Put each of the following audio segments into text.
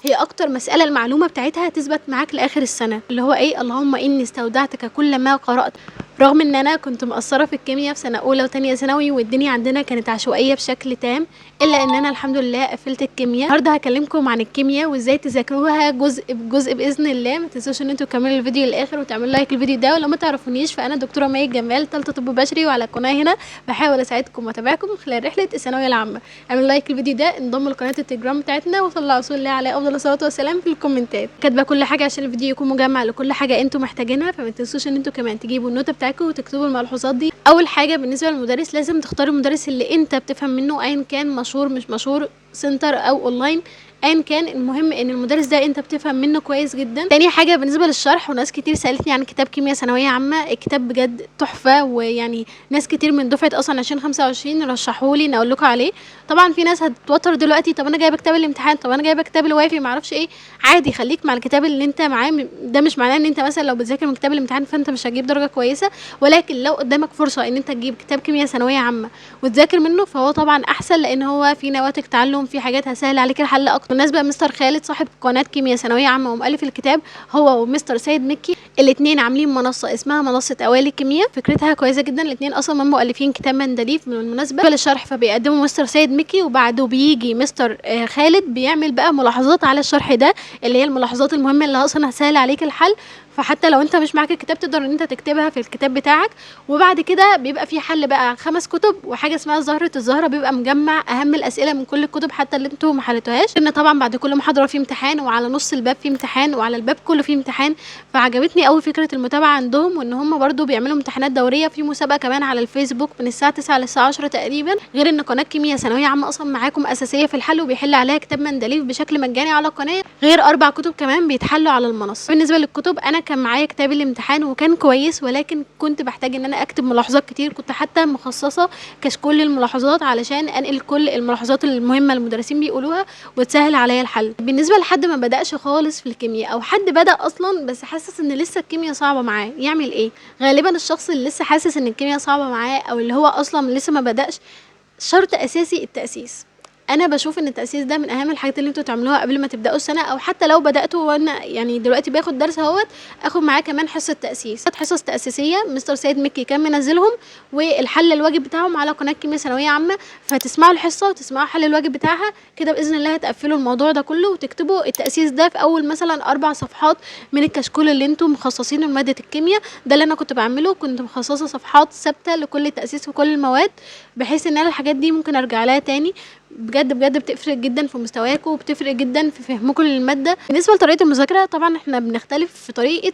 هي اكتر مساله المعلومه بتاعتها تثبت معاك لاخر السنه، اللي هو ايه، اللهم اني استودعتك كل ما قرات. رغم ان انا كنت مقصره في الكيمياء في سنه اولى وتانية ثانوي، والدنيا عندنا كانت عشوائيه بشكل تام، الا ان انا الحمد لله قفلت الكيمياء. النهارده هكلمكم عن الكيمياء وازاي تذاكروها جزء بجزء باذن الله. ما تنسوش ان انتوا تكملوا الفيديو للاخر وتعملوا لايك للفيديو ده. ولو ما تعرفونيش فانا دكتوره مي جمال، ثالثه طب بشري، وعلى القناه هنا بحاول اساعدكم واتابعكم خلال رحله الثانويه العامه. اعملوا لايك للفيديو ده، انضموا لقناه التليجرام بتاعتنا، وصلوا رسول الله عليه افضل الصلاه والسلام في الكومنتات. كاتبه كل حاجه عشان الفيديو يكون مجمع لكل حاجه انتوا محتاجينها. فما تنسوش ان انتوا كمان تجيبوا النوتة بتاعتكم وتكتبوا الملحوظات دي. اول حاجه بالنسبه للمدرس، لازم تختار المدرس اللي انت بتفهم منه، ايا كان مشهور مش مشهور، سنتر او اونلاين، ايا كان، المهم ان المدرس ده انت بتفهم منه كويس جدا. تاني حاجه بالنسبه للشرح، وناس كتير سالتني عن كتاب كيمياء ثانويه عامه. الكتاب بجد تحفه، ويعني ناس كتير من دفعه اصلا 2025 رشحوا لي ان اقول لكم عليه. طبعا في ناس هتتوتر دلوقتي، طب انا جايبه كتاب الامتحان، طب انا جايبه كتاب الوافي، معرفش ايه. عادي، خليك مع الكتاب اللي انت معاه. ده مش معناه ان انت مثلا لو بتذاكر من كتاب الامتحان فانت مش هتجيب درجه كويسه، ولكن لو قدامك فرصه ان انت تجيب كتاب كيمياء ثانويه عامه وتذاكر منه فهو طبعا احسن، لان هو في نواتج تعلم، في حاجات هسهل عليك الحل اكتر. بالنسبه لمستر خالد صاحب قناه كيمياء ثانويه عامه ومؤلف الكتاب، هو ومستر سيد مكي الاثنين عاملين منصه اسمها منصه اوالي كيمياء، فكرتها كويسه جدا. الاثنين اصلا من مؤلفين كتاب مندليف بالمناسبه. للشرح فبيقدموا مستر سيد مكي، وبعده بيجي مستر خالد بيعمل بقى ملاحظات على الشرح ده، اللي هي الملاحظات المهمه اللي اصلا هتسهل عليك الحل. فحتى لو انت مش معاك الكتاب تقدر ان انت تكتبها في الكتاب بتاعك. وبعد كده بيبقى في حل بقى 5 كتب، وحاجه اسمها زهره الزهره، بيبقى مجمع اهم الاسئله من كل الكتب حتى اللي انتوا ما حلتوهاش. ان طبعا بعد كل محاضره في امتحان، وعلى نص الباب في امتحان، وعلى الباب كله في امتحان. فعجبتني قوي فكره المتابعه عندهم، وان هم برده بيعملوا امتحانات دوريه. في مسابقه كمان على الفيسبوك من الساعه 9 للساعه 10 تقريبا. غير ان قناه كيمياء ثانويه عامه اصلا معاكم اساسيه في الحل، وبيحل عليها كتاب مندليف بشكل مجاني على القناه، غير 4 كتب كمان بيتحلوا على المنصه. بالنسبه للكتب، انا كان معايا كتاب الامتحان وكان كويس، ولكن كنت بحتاج ان انا اكتب ملاحظات كتير. كنت حتى مخصصه كشكول للملاحظات علشان انقل كل الملاحظات المهمه المدرسين بيقولوها وتسهل عليا الحل. بالنسبه لحد ما بداش خالص في الكيمياء، او حد بدا اصلا بس حاسس ان لسه الكيمياء صعبه معاه، يعمل ايه؟ غالبا الشخص اللي لسه حاسس ان الكيمياء صعبه معاه، او اللي هو اصلا لسه ما بداش، شرط اساسي التاسيس. انا بشوف ان التاسيس ده من اهم الحاجات اللي انتوا تعملوها قبل ما تبداوا السنه، او حتى لو بداتوا. وانا يعني دلوقتي باخد درس اهوت، اخد معاه كمان حصه تاسيس، حصص تاسيسيه مستر سيد مكي كان منزلهم، والحل الواجب بتاعهم على قناه كيمياء ثانويه عامه. فتسمعوا الحصه وتسمعوا حل الواجب بتاعها كده، باذن الله هتقفلوا الموضوع ده كله، وتكتبوا التاسيس ده في اول مثلا 4 صفحات من الكشكول اللي انتم مخصصينه لماده الكيمياء. ده اللي انا كنت بعمله، كنت مخصصه صفحات ثابته لكل تاسيس وكل المواد، بحيث ان انا الحاجات دي ممكن ارجع لها تاني. بجد بجد بتفرق جدا في مستواكم، وبتفرق جدا في فهمكم للماده. بالنسبه لطريقه المذاكره، طبعا احنا بنختلف في طريقه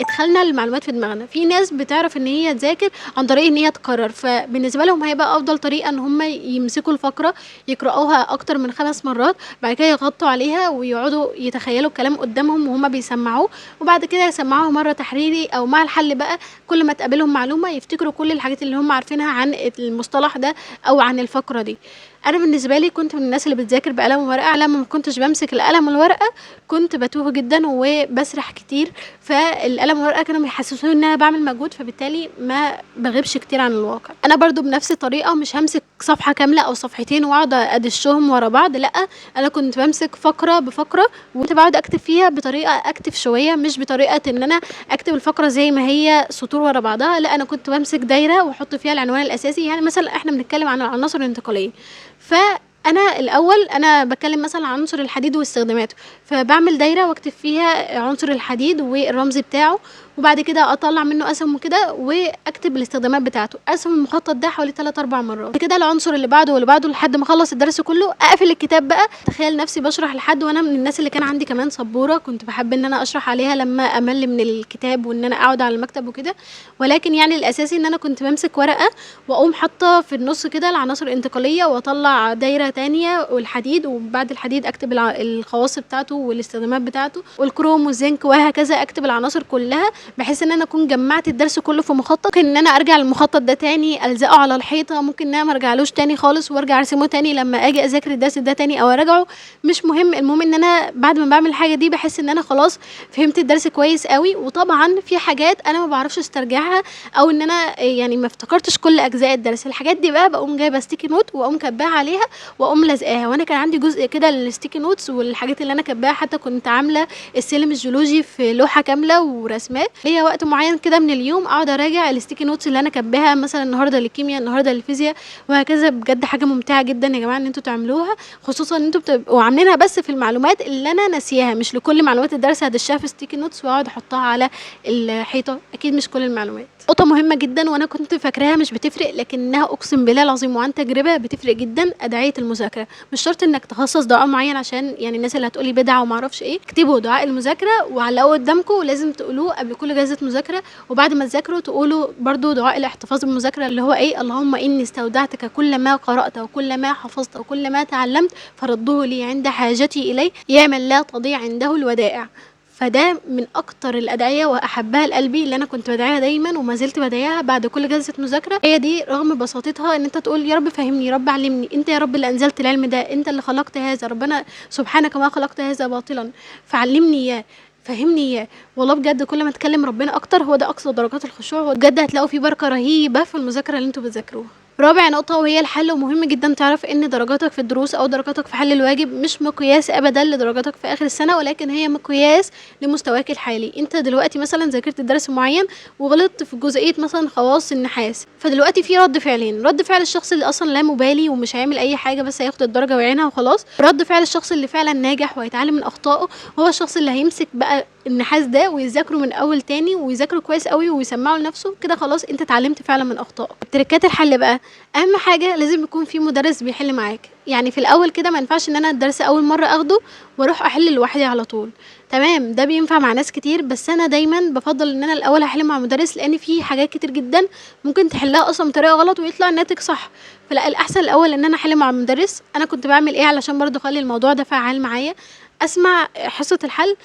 ادخالنا للمعلومات في دماغنا. في ناس بتعرف ان هي تذاكر عن طريق ان هي تكرر، فبالنسبه لهم هيبقى افضل طريقه ان هم يمسكوا الفقره يقراوها اكتر من 5 مرات، بعد كده يغطوا عليها ويقعدوا يتخيلوا الكلام قدامهم وهم بيسمعوه، وبعد كده يسمعوه مره تحريري او مع الحل بقى. كل ما تقابلهم معلومه يفتكروا كل الحاجات اللي هم عارفينها عن المصطلح ده او عن الفقره دي. انا بالنسبه لي كنت من الناس اللي بتذاكر بقلم وورقه. لما ما كنتش بمسك القلم والورقه كنت بتوه جدا وبسرح كتير، فالقلم والورقه كانوا بيحسسوني ان انا بعمل مجهود، فبالتالي ما بغيبش كتير عن الواقع. انا برضو بنفس الطريقه مش همسك صفحه كامله او صفحتين واقعد ادشهم ورا بعض، لا، انا كنت بمسك فقره بفقره، وكنت بقعد اكتب فيها بطريقه اكتف شويه، مش بطريقه ان انا اكتب الفقره زي ما هي سطور ورا بعضها، لا، انا كنت بمسك دايره واحط فيها العنوان الاساسي. يعني مثلا احنا بنتكلم عن العناصر الانتقاليه، فانا الاول انا بتكلم مثلا عن عنصر الحديد واستخداماته، فبعمل دايره واكتب فيها عنصر الحديد والرمز بتاعه، وبعد كده اطلع منه اسهم وكده واكتب الاستخدامات بتاعته. اسهم المخطط ده حوالي 3-4 مرات كده، العنصر اللي بعده واللي بعده لحد ما اخلص الدرس كله، اقفل الكتاب بقى. تخيل نفسي بشرح لحد، وانا من الناس اللي كان عندي كمان سبوره كنت بحب ان انا اشرح عليها لما امل من الكتاب وان انا اقعد على المكتب وكده، ولكن يعني الاساسي ان انا كنت بمسك ورقه واقوم حاطه في النص كده العناصر الانتقاليه، واطلع دايره تانية والحديد، وبعد الحديد اكتب الخواص بتاعته والاستخدامات بتاعته، والكروم والزنك وهكذا، اكتب العناصر كلها بحيث ان انا اكون جمعت الدرس كله في مخطط. ممكن ان انا ارجع للمخطط ده تاني الزقه على الحيطه، ممكن ان انا ما ارجعلوش تاني خالص وارجع ارسمه تاني لما اجي اذاكر الدرس ده تاني او اراجعه، مش مهم. المهم ان انا بعد ما بعمل الحاجه دي بحس ان انا خلاص فهمت الدرس كويس قوي. وطبعا في حاجات انا ما بعرفش استرجعها او ان انا يعني ما افتكرتش كل اجزاء الدرس، الحاجات دي بقى بقوم جايبه ستيكي نوت واقوم كاتباها عليها واقوم لازقاها. وانا كان عندي جزء كده للستيكي نوتس والحاجات اللي انا كاتباها، حتى كنت عامله السلم الجيولوجي في لوحه كامله ورسماه. ليا وقت معين كده من اليوم اقعد اراجع الستيكي نوتس اللي انا كاتباها، مثلا النهارده للكيمياء، النهارده للفيزياء، وهكذا. بجد حاجه ممتعه جدا يا جماعه ان انتوا تعملوها، خصوصا ان انتوا بتبقوا عاملينها بس في المعلومات اللي انا ناسياها، مش لكل معلومات الدرس هدشها في ستيكي نوتس واقعد احطها على الحيطه، اكيد مش كل المعلومات. نقطه مهمه جدا وانا كنت فاكراها مش بتفرق، لكنها اقسم بالله العظيم وعن تجربه بتفرق جدا، ادعيه المذاكره. مش شرط انك تخصص دعاء معين، عشان يعني الناس اللي هتقولي بدعه وما اعرفش ايه، اكتبوا دعاء المذاكره وعلقوه قدامكم، ولازم تقولوه قبل كل جلسه مذاكره، وبعد ما تذاكروا تقولوا برضو دعاء الاحتفاظ بالمذاكره اللي هو ايه: اللهم اني استودعتك كل ما قرات وكل ما حفظت وكل ما تعلمت فردوه لي عند حاجتي اليه يا من لا تضيع عنده الودائع. فده من اكتر الادعيه واحبها لقلبي، اللي انا كنت بدعيها دايما وما زلت بدعيها بعد كل جلسه مذاكره. هي دي رغم بساطتها ان انت تقول يا رب فهمني، يا رب علمني، انت يا رب اللي انزلت العلم ده، انت اللي خلقت هذا، ربنا سبحانك ما خلقت هذا باطلا فعلمني اياه، فهمني اياه. والله بجد كل ما تكلم ربنا اكتر هو ده اقصى درجات الخشوع، وبجد هتلاقوا فيه بركه رهيبه في المذاكره اللي انتوا بتذاكروها. رابع نقطة وهي الحل، ومهم جدا تعرف ان درجاتك في الدروس او درجاتك في حل الواجب مش مقياس ابدا لدرجاتك في اخر السنة، ولكن هي مقياس لمستواك الحالي. انت دلوقتي مثلا ذاكرت درس معين وغلطت في جزئية مثلا خواص النحاس، فدلوقتي في رد فعلين: رد فعل الشخص اللي اصلا لا مبالي ومش هيعمل اي حاجة بس هياخد الدرجة ويعينها وخلاص، رد فعل الشخص اللي فعلا ناجح وهيتعلم من اخطائه، هو الشخص اللي هيمسك بقى النحاس ده ويذاكره من اول تاني ويذاكره كويس قوي ويسمعه لنفسه كده، خلاص انت اتعلمت فعلا من اخطائك. تركات الحل بقى: اهم حاجه لازم يكون في مدرس بيحل معاك. يعني في الاول كده ما ينفعش ان انا الدرس اول مره اخده واروح احل لوحدي على طول، تمام ده بينفع مع ناس كتير، بس انا دايما بفضل ان انا الاول احل مع مدرس، لان في حاجات كتير جدا ممكن تحلها اصلا بطريقه غلط ويطلع الناتج صح. فلا، الاحسن الاول ان انا احل مع مدرس. انا كنت بعمل ايه علشان برضه اخلي الموضوع ده فعال معايا؟ اسمع حصه الحل،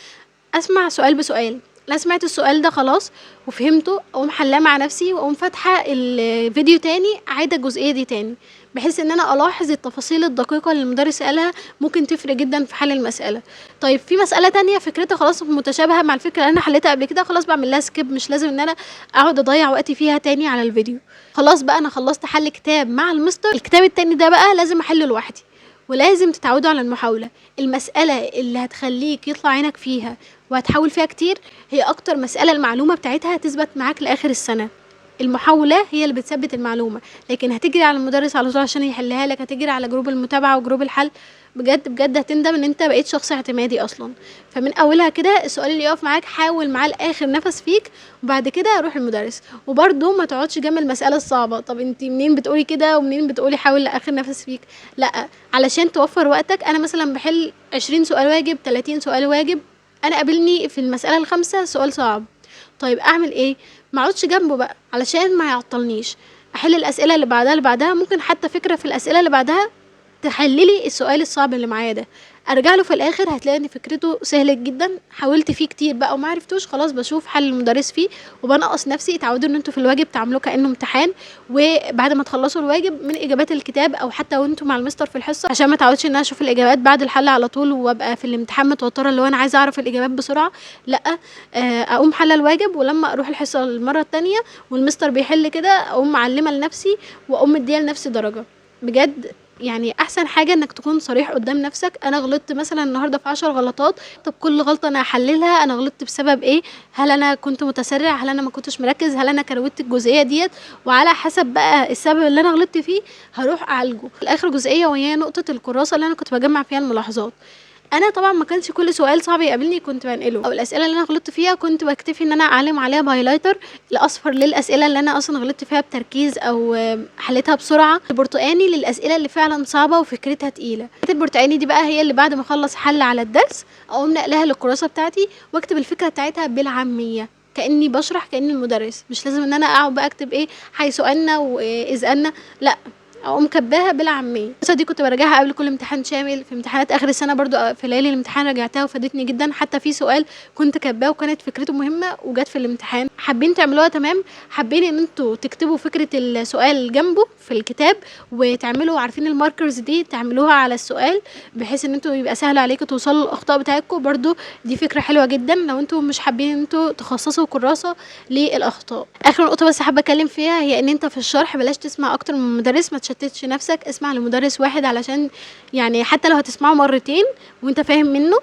اسمع سؤال بسؤال، لا سمعت السؤال ده خلاص وفهمته اقوم حلاه مع نفسي واقوم فاتحه الفيديو تاني عايده الجزئيه دي تاني، بحيث ان انا الاحظ التفاصيل الدقيقه اللي المدرس قالها، ممكن تفرق جدا في حل المساله. طيب في مساله تانية فكرتها خلاص متشابهه مع الفكره اللي انا حليتها قبل كده، خلاص بعمل لها سكيب، مش لازم ان انا اقعد اضيع وقتي فيها تاني على الفيديو. خلاص بقى انا خلصت حل كتاب مع المستر، الكتاب التاني ده بقى لازم احله لوحدي. ولازم تتعودوا على المحاولة. المسألة اللي هتخليك يطلع عينك فيها وهتحاول فيها كتير هي اكتر مسألة المعلومة بتاعتها هتثبت معاك لاخر السنة. المحاولة هي اللي بتثبت المعلومة، لكن هتجري على المدرس على طول عشان يحلها لك، هتجري على جروب المتابعة وجروب الحل، بجد بجد هتندم ان انت بقيت شخص اعتمادي اصلا. فمن اولها كده السؤال اللي يقف معاك حاول معاه لاخر نفس فيك، وبعد كده روح المدرس. وبرده ما تقعدش جنب المسألة الصعبة: طب انت منين بتقولي كده ومنين بتقولي حاول لاخر نفس فيك؟ لا، علشان توفر وقتك انا مثلا بحل 20 سؤال واجب، 30 سؤال واجب، انا قابلني في المسألة الخامسة سؤال صعب، طيب اعمل ايه؟ ما اقعدش جنبه بقى علشان ما يعطلنيش، احل الاسئله اللي بعدها اللي بعدها، ممكن حتى فكره في الاسئله اللي بعدها تحللي السؤال الصعب اللي معايا ده، ارجع له في الاخر هتلاقي ان فكرته سهله جدا، حاولت فيه كتير بقى وما عرفتوش، خلاص بشوف حل المدرس فيه وبنقص نفسي. اتعودوا ان انتوا في الواجب تعملوه كانه امتحان، وبعد ما تخلصوا الواجب من اجابات الكتاب او حتى وانتوا مع المستر في الحصه، عشان ما تعودش ان انا اشوف الاجابات بعد الحل على طول وابقى في الامتحان متوتره اللي هو انا عايزه اعرف الاجابات بسرعه. لا، اقوم حل الواجب ولما اروح الحصه المره التانية والمستر بيحل كده اقوم معلمه لنفسي واقوم مديه لنفسي درجه. بجد يعني احسن حاجه انك تكون صريح قدام نفسك: انا غلطت مثلا النهارده في 10 غلطات، طب كل غلطه انا هحللها انا غلطت بسبب ايه، هل انا كنت متسرع، هل انا ما كنتش مركز، هل انا كروت الجزئيه ديت، وعلى حسب بقى السبب اللي انا غلطت فيه هروح اعالجه. اخر جزئيه وهي نقطه الكراسه اللي انا كنت بجمع فيها الملاحظات. انا طبعا ما كانش كل سؤال صعب يقابلني كنت بنقله، او الاسئله اللي انا غلطت فيها كنت بكتفي ان انا اعلم عليها بهايلايتر الاصفر للاسئله اللي انا اصلا غلطت فيها بتركيز او حليتها بسرعه، البرتقاني للاسئله اللي فعلا صعبه وفكرتها تقيله. البرتقاني دي بقى هي اللي بعد ما اخلص حل على الدرس اقوم نقلها للكراسه بتاعتي واكتب الفكره بتاعتها بالعاميه كاني بشرح كاني المدرس، مش لازم ان انا اقعد بقى اكتب ايه حيث ان واذ ان، لا، اقوم كاتباها بالعاميه. القصه دي كنت براجعها قبل كل امتحان شامل، في امتحانات اخر السنه برضو في ليالي الامتحان راجعتها وفادتني جدا. حتى في سؤال كنت كاتباه وكانت فكرته مهمه وجت في الامتحان. حابين تعملوها تمام، حابين ان انتوا تكتبوا فكره السؤال جنبه في الكتاب وتعملوا عارفين الماركرز دي تعملوها على السؤال بحيث ان انتوا يبقى سهل عليكم توصلوا الاخطاء بتاعتكم. برضو دي فكره حلوه جدا لو انتوا مش حابين ان انتوا تخصصوا كراسه للاخطاء. اخر نقطه بس حابه اتكلم فيها هي ان انت في الشرح بلاش تسمع اكتر من مدرس، ما تشتتش نفسك، اسمع لمدرس واحد علشان يعني حتى لو هتسمعه مرتين وانت فاهم منه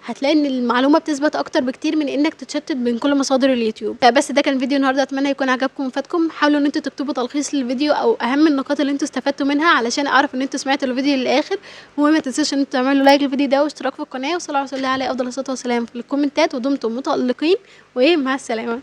هتلاقي ان المعلومه بتثبت اكتر بكتير من انك تتشتت بين كل مصادر اليوتيوب. بس ده كان فيديو النهارده، اتمنى يكون عجبكم وفادكم. حاولوا ان انتوا تكتبوا تلخيص للفيديو او اهم النقاط اللي انتوا استفدتوا منها علشان اعرف ان انتوا سمعتوا الفيديو للاخر. وما تنسوش ان انتوا تعملوا لايك للفيديو ده واشتراك في القناه وصلوا على رسول الله عليه افضل الصلاه والسلام في الكومنتات. ودمتم متالقين ومع السلامه.